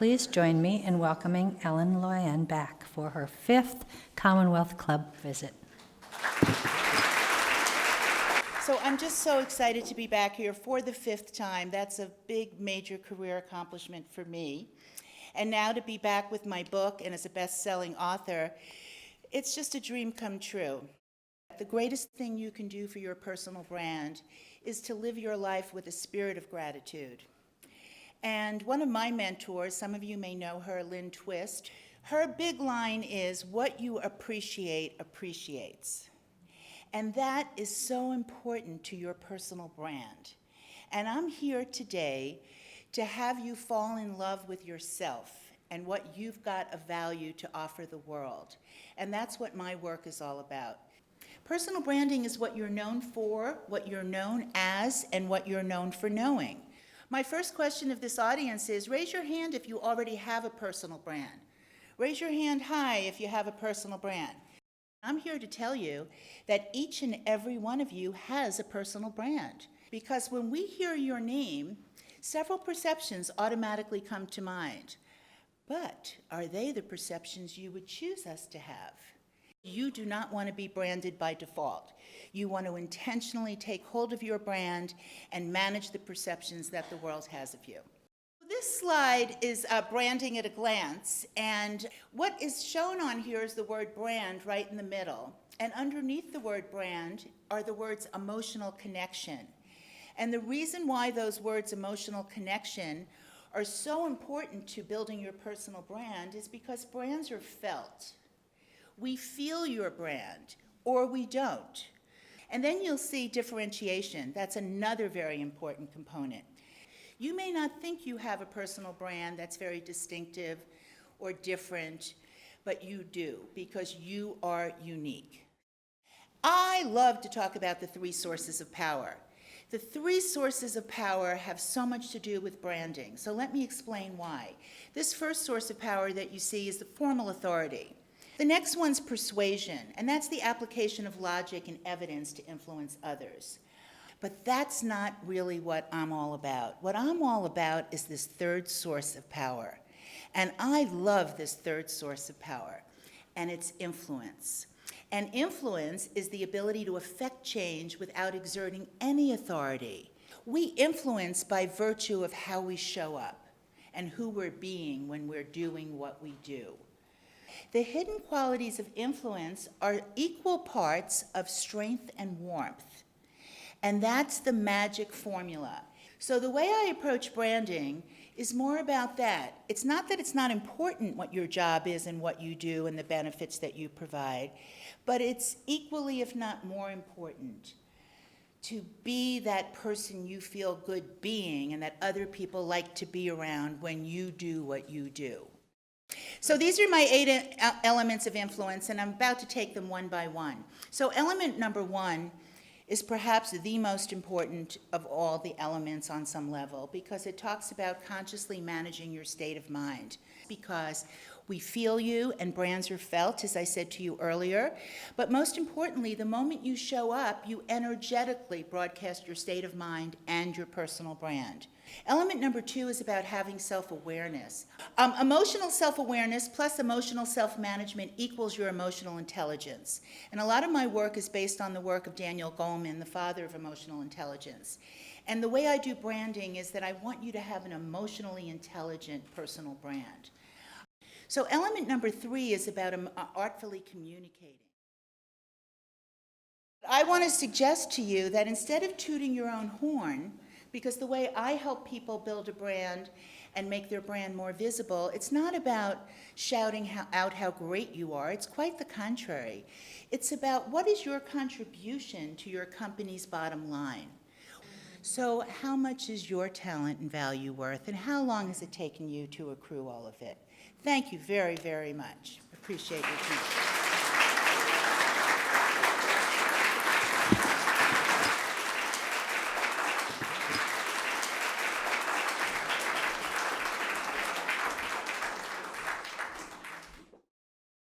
please join me in welcoming Ellen Looyen back for her 5th Commonwealth Club visit. So I'm just so excited to be back here for the 5th time. That's a big, major career accomplishment for me. And now to be back with my book and as a best-selling author, it's just a dream come true. The greatest thing you can do for your personal brand is to live your life with a spirit of gratitude. And one of my mentors, some of you may know her, Lynn Twist, her big line is, "What you appreciate appreciates." And that is so important to your personal brand. And I'm here today to have you fall in love with yourself and what you've got of value to offer the world. And that's what my work is all about. Personal branding is what you're known for, what you're known as, and what you're known for knowing. My first question of this audience is, raise your hand if you already have a personal brand. Raise your hand high if you have a personal brand. I'm here to tell you that each and every one of you has a personal brand, because when we hear your name, several perceptions automatically come to mind. But are they the perceptions you would choose us to have? You do not want to be branded by default. You want to intentionally take hold of your brand and manage the perceptions that the world has of you. This slide is branding at a glance, and what is shown on here is the word brand right in the middle. And underneath the word brand are the words emotional connection. And the reason why those words emotional connection are so important to building your personal brand is because brands are felt. We feel your brand, or we don't. And then you'll see differentiation. That's another very important component. You may not think you have a personal brand that's very distinctive or different, but you do, because you are unique. I love to talk about the 3 sources of power. The 3 sources of power have so much to do with branding, so let me explain why. This first source of power that you see is the formal authority. The next one's persuasion, and that's the application of logic and evidence to influence others. But that's not really what I'm all about. What I'm all about is this 3rd source of power. And I love this 3rd source of power, and it's influence. And influence is the ability to affect change without exerting any authority. We influence by virtue of how we show up and who we're being when we're doing what we do. The hidden qualities of influence are equal parts of strength and warmth. And that's the magic formula. So the way I approach branding is more about that. It's not that it's not important what your job is and what you do and the benefits that you provide, but it's equally, if not more important, to be that person you feel good being and that other people like to be around when you do what you do. So these are my 8 elements of influence, and I'm about to take them one by one. So element number 1 is perhaps the most important of all the elements on some level, because it talks about consciously managing your state of mind. Because we feel you, and brands are felt, as I said to you earlier. But most importantly, the moment you show up, you energetically broadcast your state of mind and your personal brand. Element number 2 is about having self-awareness. Emotional self-awareness plus emotional self-management equals your emotional intelligence. And a lot of my work is based on the work of Daniel Goleman, the father of emotional intelligence. And the way I do branding is that I want you to have an emotionally intelligent personal brand. So element number 3 is about artfully communicating. I want to suggest to you that instead of tooting your own horn, because the way I help people build a brand and make their brand more visible, it's not about shouting out how great you are. It's quite the contrary. It's about what is your contribution to your company's bottom line. So how much is your talent and value worth, and how long has it taken you to accrue all of it? Thank you very, very much. Appreciate your time.